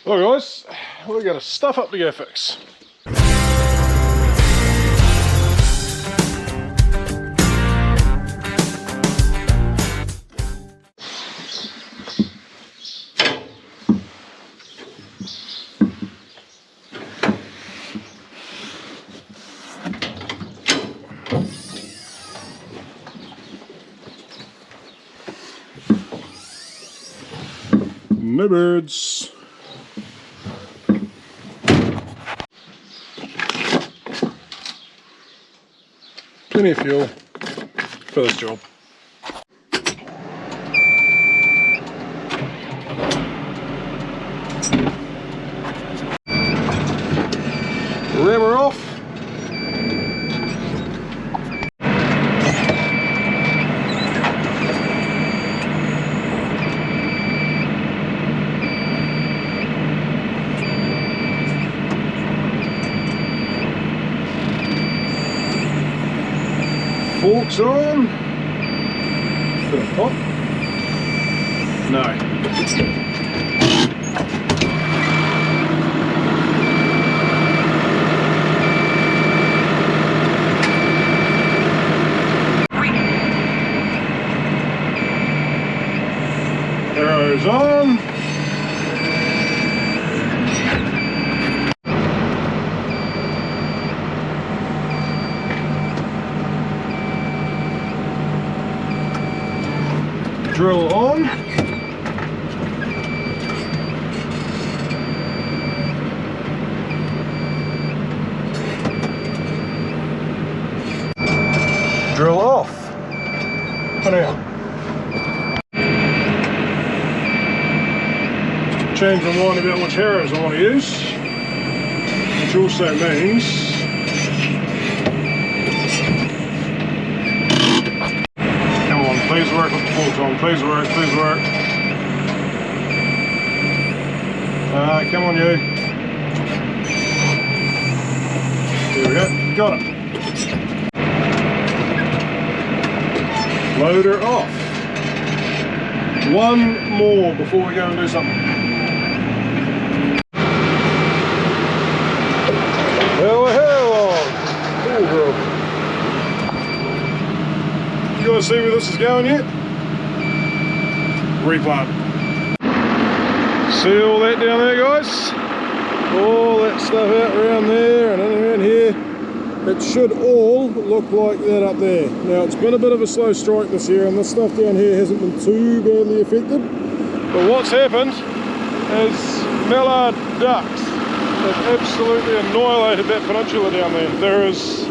Well guys, we've got a stuff up to go fix. No birds. Plenty of fuel for this job. Ram her off. Forks on. Bit of pop. No. Arrows on. Drill on. Drill off. For now. Change my mind about which arrows I want to use, which also means please work with the forks on, please work, please work. Come on you. There we go, got it. Loader off. One more before we go and do something. You guys see where this is going yet? Replant. See all that down there, guys? All that stuff out around there and in around here. It should all look like that up there. Now it's been a bit of a slow strike this year and this stuff down here hasn't been too badly affected. But what's happened is mallard ducks have absolutely annihilated that peninsula down there. There is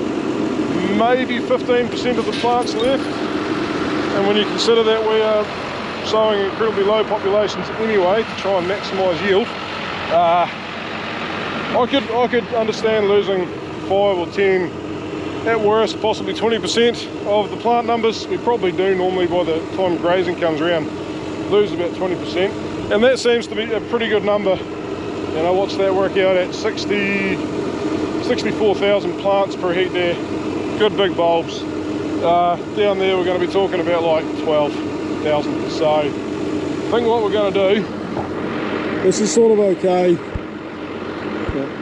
maybe 15% of the plants left, and when you consider that we are sowing incredibly low populations anyway to try and maximise yield, I could understand losing 5 or 10, at worst possibly 20% of the plant numbers. We probably do normally by the time grazing comes around, lose about 20%, and that seems to be a pretty good number. You know, what's that work out at? 64,000 plants per hectare. Good big bulbs. Down there we're going to be talking about like 12,000. So I think what we're going to do, this is sort of okay.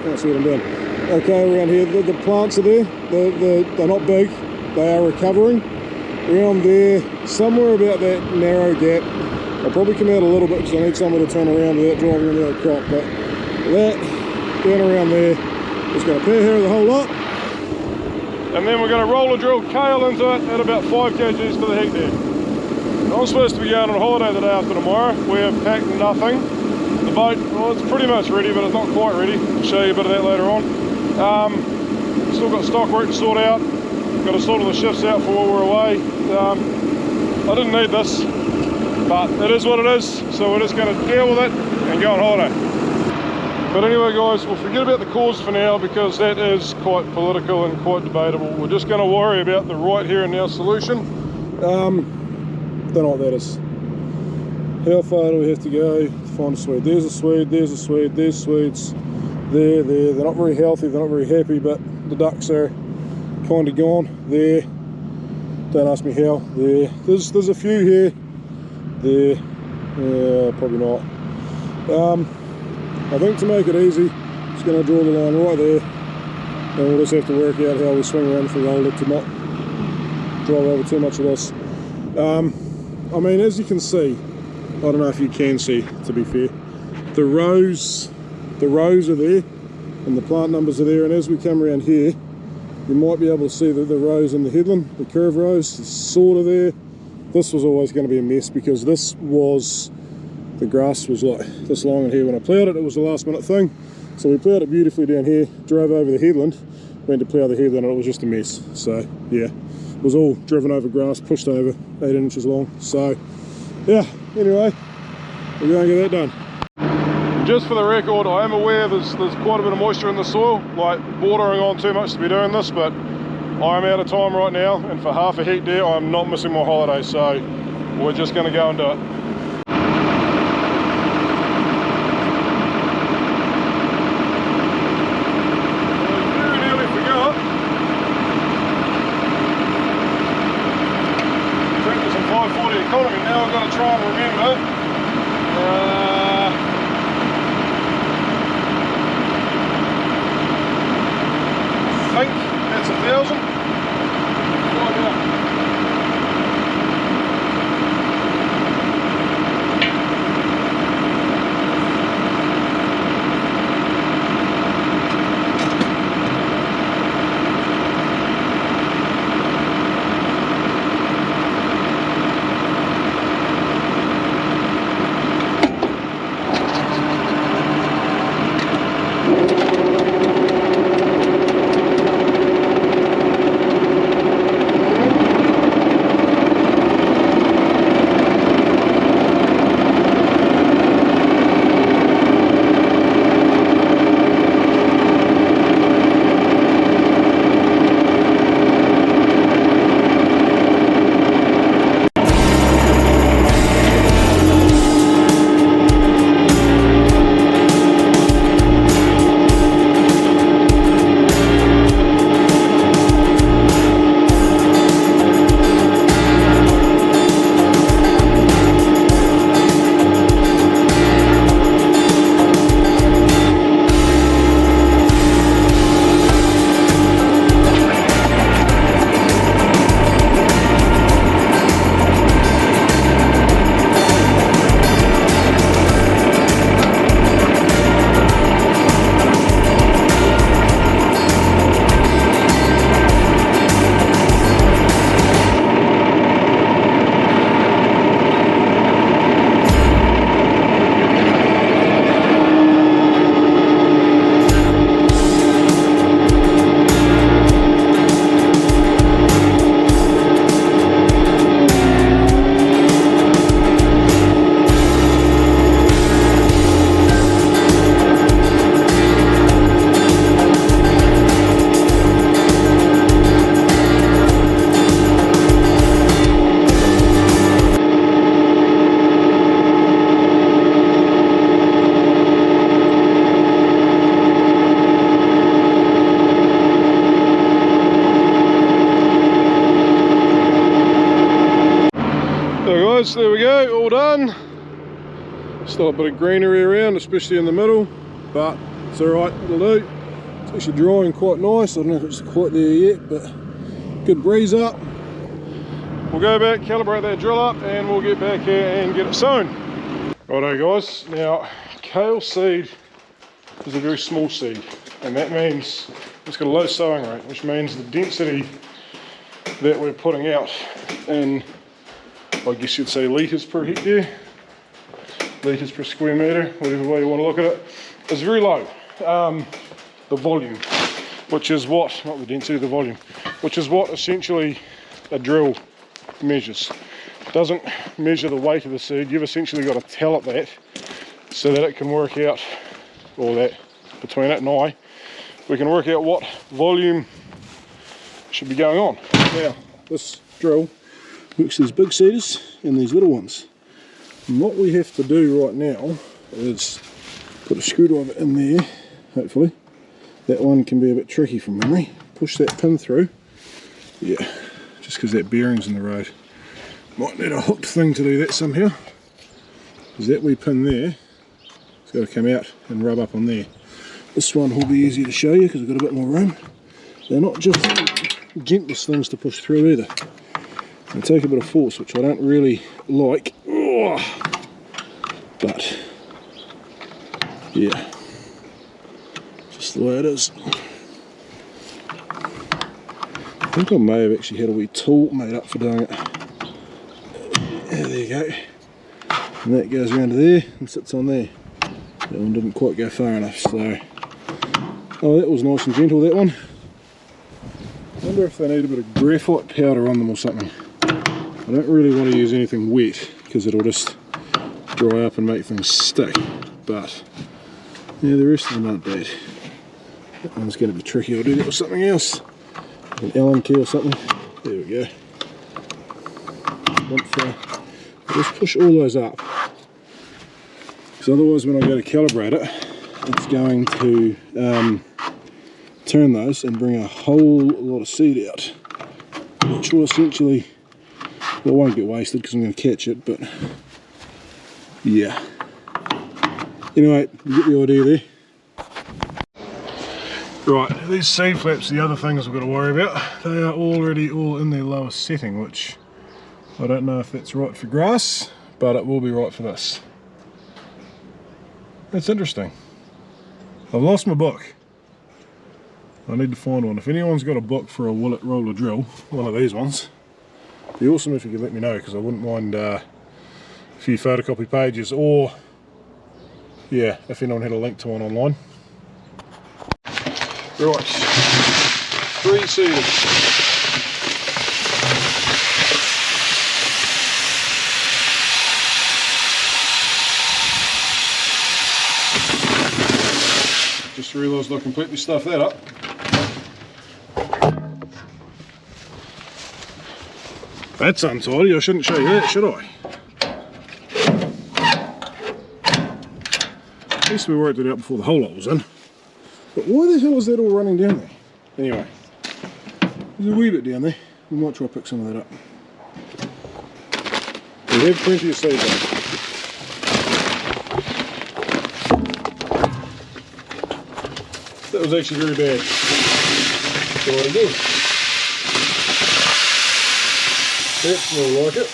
Can't see what I'm doing. Okay, around here the plants are there. They're not big. They are recovering. Around there, somewhere about that narrow gap. I'll probably come out a little bit because I need somewhere to turn around without driving into that crop. But that down around there is going to pair here the whole lot. And then we're going to roller drill kale into it at about 5 kgs to the hectare. I'm supposed to be going on holiday the day after tomorrow. We have packed nothing. The boat, well, it's pretty much ready, but it's not quite ready. I'll show you a bit of that later on. Still got stock work to sort out. Got to sort all the shifts out for while we're away. I didn't need this, but it is what it is. So we're just going to deal with it and go on holiday. But anyway guys, we'll forget about the cause for now because that is quite political and quite debatable. We're just going to worry about the right here and now solution. Don't know what that is. How far do we have to go to find a Swede? There's a Swede, there's a Swede, there's Swedes. There. They're not very healthy, they're not very happy, but the ducks are kind of gone. There. Don't ask me how. There. There's a few here. There. Probably not. I think to make it easy, just going to draw the line right there, and we'll just have to work out how we swing around the roller to not drive over too much of this. I mean, as you can see, I don't know if you can see, to be fair, the rows are there and the plant numbers are there, and as we come around here you might be able to see the rows in the headland, the curve rows, is sort of there. This was always going to be a mess because the grass was like this long in here when I ploughed it. It was a last minute thing, so we ploughed it beautifully down here, drove over the headland, went to plough the headland, and it was just a mess. So yeah, it was all driven over grass, pushed over 8 inches long. So yeah, anyway, we're going to get that done. Just for the record, I am aware there's quite a bit of moisture in the soil, like bordering on too much to be doing this, but I'm out of time right now, and for half a heat there, I'm not missing my holiday, so we're just going to go and do it. Economy. Now I've got to try and remember. I think that's 1,000. Find out. There we go, all done. Still a bit of greenery around, especially in the middle, but it's alright, it'll do. It's actually drying quite nice. I don't know if it's quite there yet, but good breeze up. We'll go back, calibrate that drill up, and we'll get back here and get it sown. Righto guys, now kale seed is a very small seed, and that means it's got a low sowing rate, which means the density that we're putting out in, I guess you'd say, litres per hectare, litres per square metre, whatever way you want to look at it, is very low. The volume, which is what, not the density, the volume, which is what essentially a drill measures. It doesn't measure the weight of the seed. You've essentially got to tell it that, so that it can work out, or that between it and I, we can work out what volume should be going on. Now, this drill works these big seeders and these little ones. And what we have to do right now is put a screwdriver in there, hopefully. That one can be a bit tricky from memory. Push that pin through. Yeah, just because that bearing's in the road. Might need a hooked thing to do that somehow. Because that wee pin there is got to come out and rub up on there. This one will be easier to show you because we've got a bit more room. They're not just gentlest things to push through either. They take a bit of force, which I don't really like. But yeah, just the way it is. I think I may have actually had a wee tool made up for doing it. Yeah, there you go. And that goes around to there and sits on there. That one didn't quite go far enough, so... Oh, that was nice and gentle, that one. I wonder if they need a bit of graphite powder on them or something. I don't really want to use anything wet because it'll just dry up and make things stick. But, yeah, the rest of them aren't bad. That one's going to be tricky. I'll do that with something else. An Allen key or something. There we go. Just push all those up. Because otherwise when I go to calibrate it, it's going to turn those and bring a whole lot of seed out. Which will essentially, well, it won't get wasted because I'm going to catch it, but yeah. Anyway, you get the idea there. Right, these seed flaps, the other things I've got to worry about, they are already all in their lowest setting, which I don't know if that's right for grass, but it will be right for this. That's interesting. I've lost my book. I need to find one. If anyone's got a book for a Willet roller drill, one of these ones, it'd be awesome if you could let me know, because I wouldn't mind a few photocopy pages, or yeah, if anyone had a link to one online. Right, 3 seeders. Just realised I completely stuffed that up. That's untidy, I shouldn't show you that, should I? At least we worked it out before the hole lot was in. But why the hell is that all running down there? Anyway, there's a wee bit down there. We might try to pick some of that up. We have plenty of seed though. That was actually very bad. So what I do? That's more like it.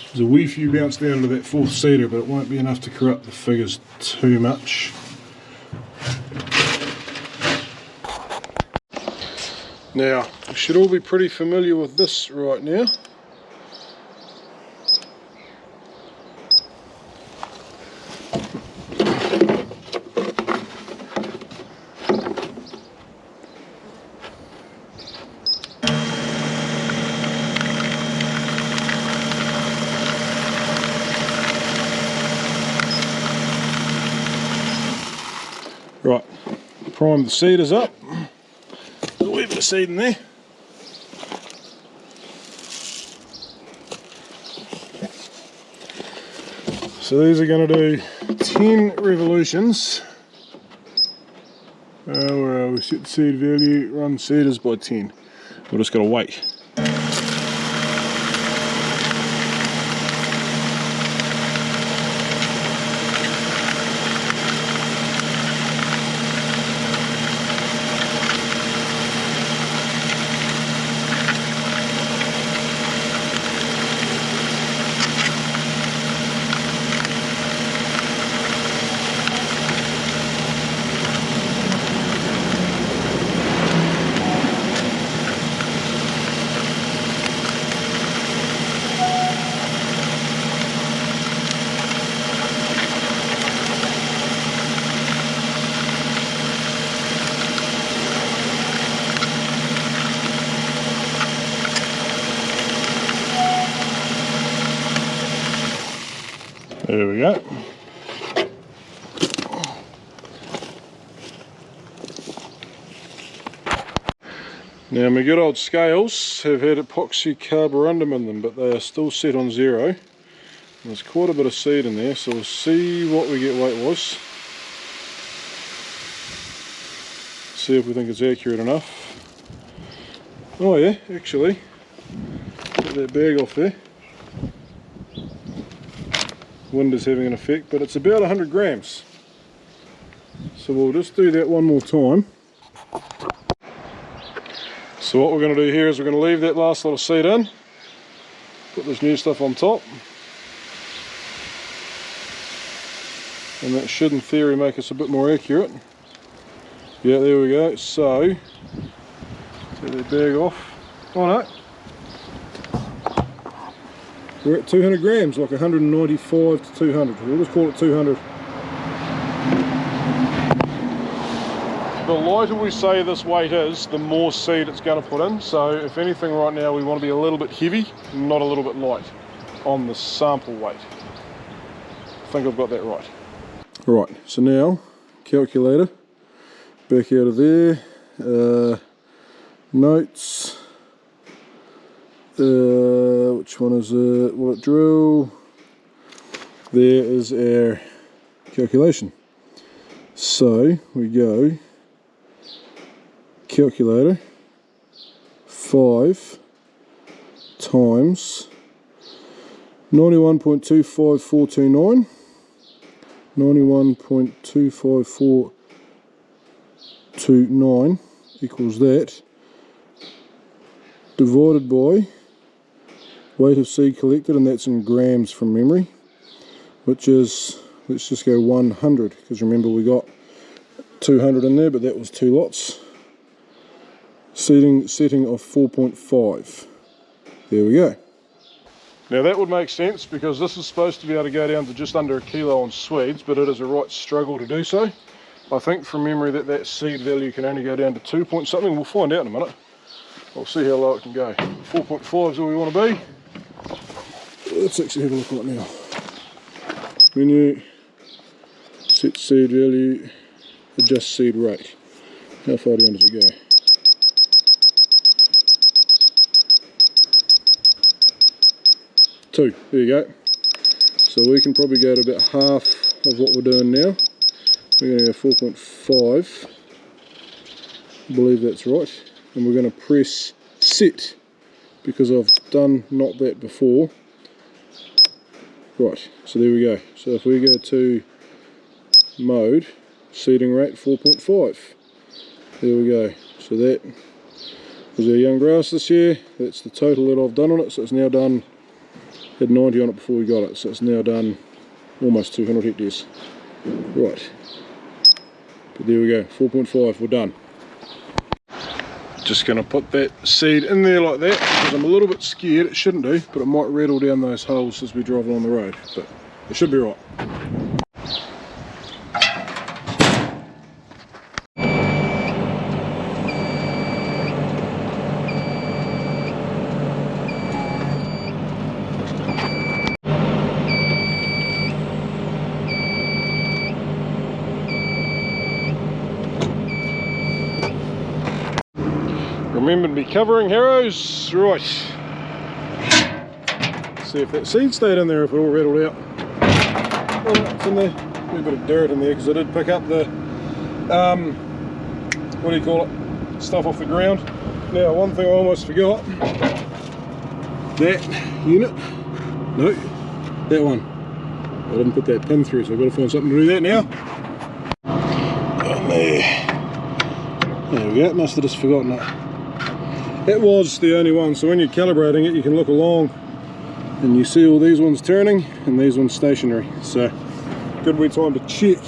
There's a wee few bounce down to that 4th seeder, but it won't be enough to corrupt the figures too much. Now, you should all be pretty familiar with this right now. Right, prime the seeders up. There's a wee bit of seed in there. So these are going to do 10 revolutions. Where we set the seed value, run seeders by 10. We're just going to wait. There we go. Now my good old scales have had epoxy carborundum in them, but they are still set on 0. And there's quite a bit of seed in there, so we'll see what we get weight-wise. See if we think it's accurate enough. Oh yeah, actually, get that bag off there. Wind is having an effect, but it's about 100 grams. So we'll just do that one more time. So what we're going to do here is we're going to leave that last little seed in, put this new stuff on top, and that should in theory make us a bit more accurate. Yeah, there we go. So take that bag off. Oh no, we're at 200 grams, like 195 to 200. We'll just call it 200. The lighter we say this weight is, the more seed it's going to put in. So if anything right now, we want to be a little bit heavy, not a little bit light on the sample weight. I think I've got that right. Right, so now, calculator, back out of there, notes, which one is it, will it drill? There is our calculation. So we go calculator 5 times 91.25429, 91.25429 equals that, divided by weight of seed collected, and that's in grams from memory, which is, let's just go 100, because remember we got 200 in there, but that was 2 lots. Setting of 4.5. There we go. Now that would make sense, because this is supposed to be able to go down to just under 1 kilo on Swedes, but it is a right struggle to do so. I think from memory that seed value can only go down to 2 point something. We'll find out in a minute. We'll see how low it can go. 4.5 is where we want to be. Let's actually have a look at it now. Menu, set seed value, adjust seed rate. How far down does it go? Two, there you go. So we can probably go to about half of what we're doing now. We're going to go 4.5, I believe that's right, and we're going to press set, because I've done not that before. Right, so there we go. So if we go to mode, seeding rate 4.5, there we go. So that was our young grass this year. That's the total that I've done on it. So it's now done, had 90 on it before we got it, so it's now done almost 200 hectares. Right, but there we go, 4.5, we're done. Just going to put that seed in there like that, because I'm a little bit scared, it shouldn't do, but it might rattle down those holes as we drive along the road, but it should be right. Remember to be covering harrows. Right. See if that seed stayed in there, if it all rattled out. Oh, it's in there. A little bit of dirt in there, because I did pick up the, what do you call it, stuff off the ground. Now, one thing I almost forgot. That unit. No, that one. I didn't put that pin through, so I've got to find something to do that now. And there we go. Must have just forgotten it. It was the only one, so when you're calibrating it, you can look along and you see all these ones turning and these ones stationary. So, good wee time to check,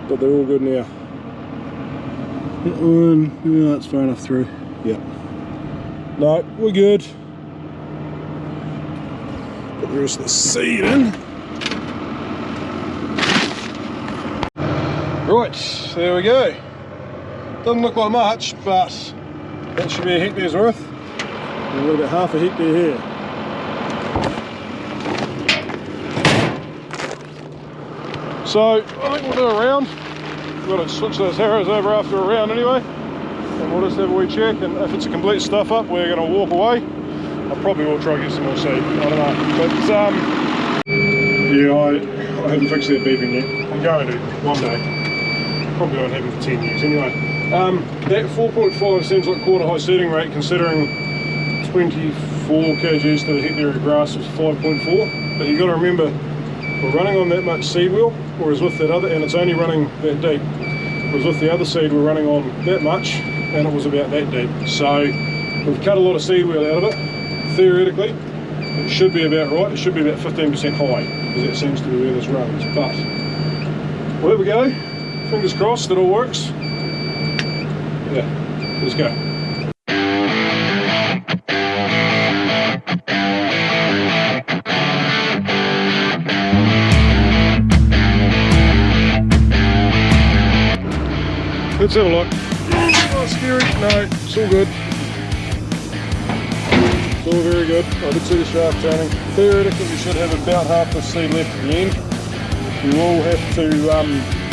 but they're all good now. That one, yeah, that's far enough through. Yep. No, we're good. Put the rest of the seed in. Right, there we go. Doesn't look like much, but that should be a hectare's worth. And we've got about half a hectare here. So I think we'll do a round. We've got to switch those harrows over after a round anyway. And we'll just have a wee check, and if it's a complete stuff up, we're going to walk away. I probably will try and get some more seed, I don't know. But yeah, I haven't fixed that beeping yet. I'm going to, one day. probably won't have them for 10 years anyway. That 4.5 seems like quite a high seeding rate considering 24 kgs to the hectare of grass was 5.4, but you've got to remember we're running on that much seed wheel, whereas with that other, and it's only running that deep, whereas with the other seed we're running on that much and it was about that deep. So we've cut a lot of seed wheel out of it. Theoretically it should be about right, it should be about 15% high, because that seems to be where this runs, but well, there we go, fingers crossed it all works. Yeah, let's go. Let's have a look. Oh, scary. No, it's all good. It's all very good. I did see the shaft turning. Theoretically, we should have about half the seed left at the end. We will have to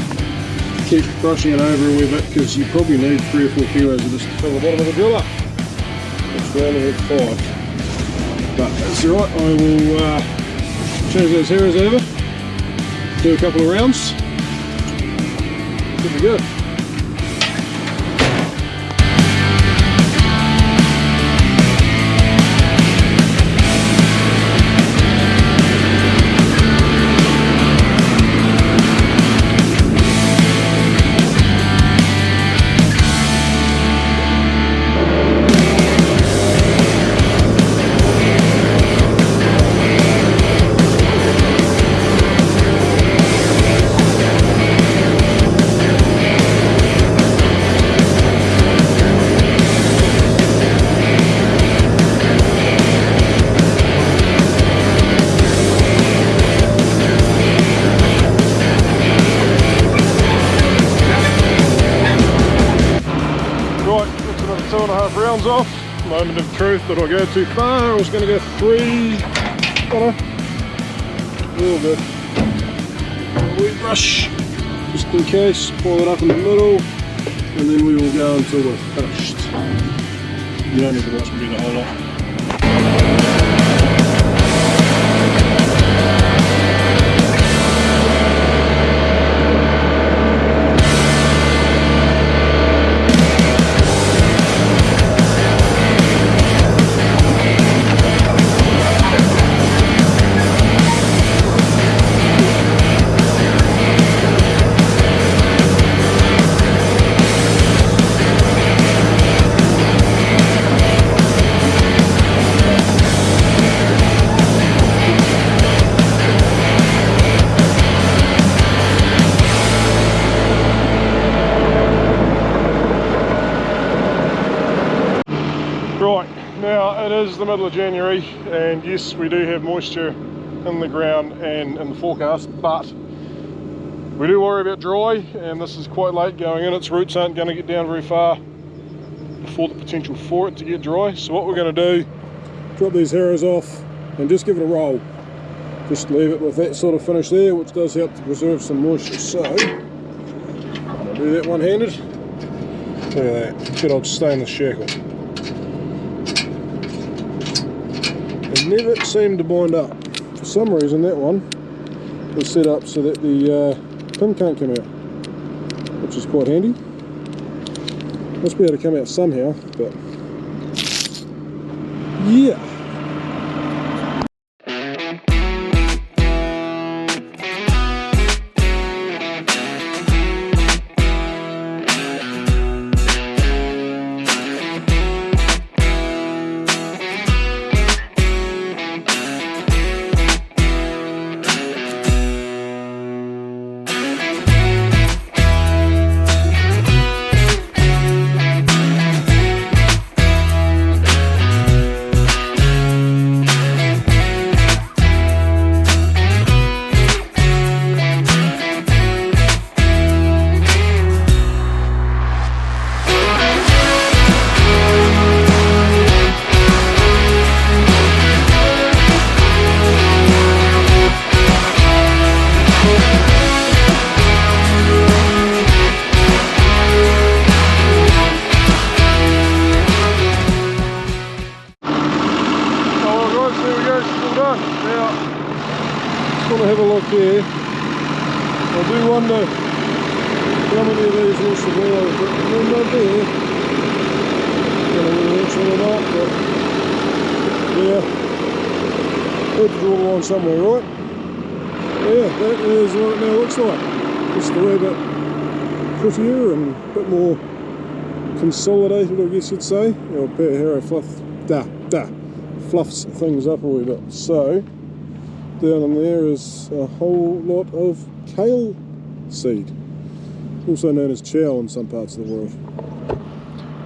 keep brushing it over a wee bit because you probably need 3 or 4 kilos of this to fill the bottom of the driller. Which we only have 5. But that's alright. I will change those harrows over, do a couple of rounds. Should be good. Rounds off. Moment of truth, did I go too far? I was going to go 3. All good. We brush just in case, pour it up in the middle, and then we will go until we're finished. You don't need to watch me do the whole lot. Right, now it is the middle of January and yes, we do have moisture in the ground and in the forecast, but we do worry about dry, and this is quite late going in. Its roots aren't going to get down very far before the potential for it to get dry. So what we're going to do, drop these harrows off and just give it a roll. Just leave it with that sort of finish there, which does help to preserve some moisture. So I'll do that one-handed. Look at that, good old stainless shackle. It never seemed to bind up. For some reason that one is set up so that the pin can't come out, which is quite handy. Must be able to come out somehow, but yeah. Have a look here. I do wonder how many plenty of these will survive, but when they're there, I don't know whether that's one or not, but yeah, had to draw the line somewhere, right? Yeah, that is what it now looks like. Just a wee bit prettier and a bit more consolidated, I guess you'd say. Our pet hero fluffs things up a wee bit. So down in there is a whole lot of kale seed, also known as chow in some parts of the world.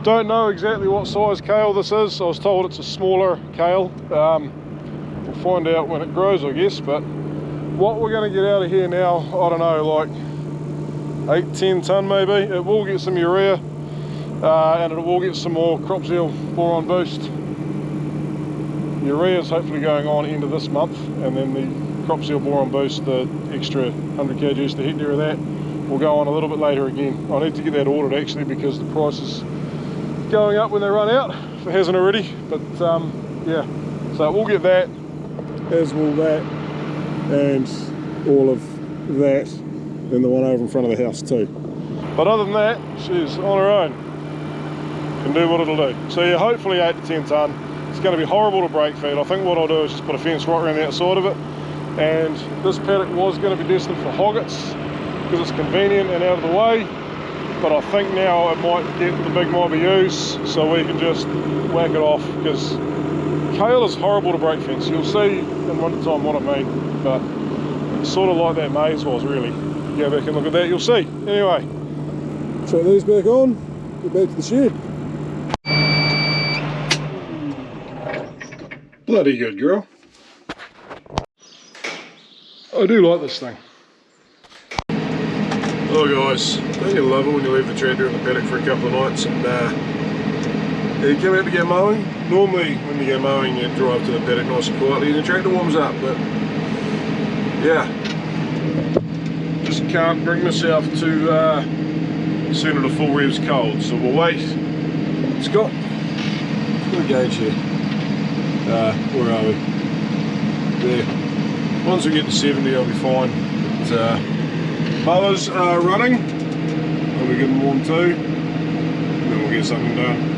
Don't know exactly what size kale this is. I was told it's a smaller kale. We'll find out when it grows, I guess. But what we're going to get out of here now, I don't know, like 8-10 tonne maybe. It will get some urea and it will get some more crop seal boron boost. Urea is hopefully going on end of this month, and then the crop seal boron boost, the extra 100 kgs to hectare of that, will go on a little bit later again. I need to get that ordered actually, because the price is going up when they run out, if it hasn't already. But yeah, so we'll get that, as will that, and all of that, and the one over in front of the house too. But other than that, she's on her own, can do what it'll do. So yeah, hopefully 8 to 10 tonne. It's going to be horrible to break feed. I think what I'll do is just put a fence right around the outside of it. And this paddock was going to be destined for hoggets because it's convenient and out of the way. But I think now it might get the big mob of use, so we can just whack it off, because kale is horrible to break fence. You'll see in winter time what I mean, but it's sort of like that maize was really. Go back and look at that, you'll see. Anyway, chuck these back on, get back to the shed. Bloody good girl. I do like this thing. Oh guys, don't you love it when you leave the tractor in the paddock for a couple of nights and you come out to go mowing? Normally when you go mowing you drive to the paddock nice and quietly and the tractor warms up, but yeah, just can't bring myself to send it a full revs cold, so we'll wait. Scott, let's put a gauge here. Where are we? There. Once we get to 70 I'll be fine. But, mowers are running, I'll be getting warm too, and then we'll get something done.